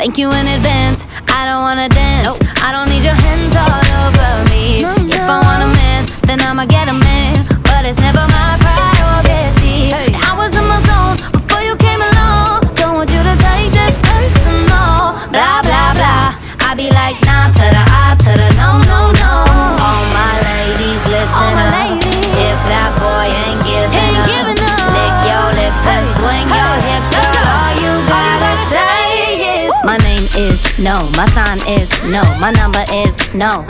Thank you in advance, I don't wanna dance. I don't need your hands all over me. If I want a man, then I'ma get a man, but it's never my priority. I was in my zone before you came along. Don't want you to take this personal. Blah, blah, blah. I be like, nah to the I to the no, no, no. All my ladies, listen up. If that boy ain't giving up, lick your lips and swing your hips, girl. All you gotta say is, my name is no, my sign is no, my number is no.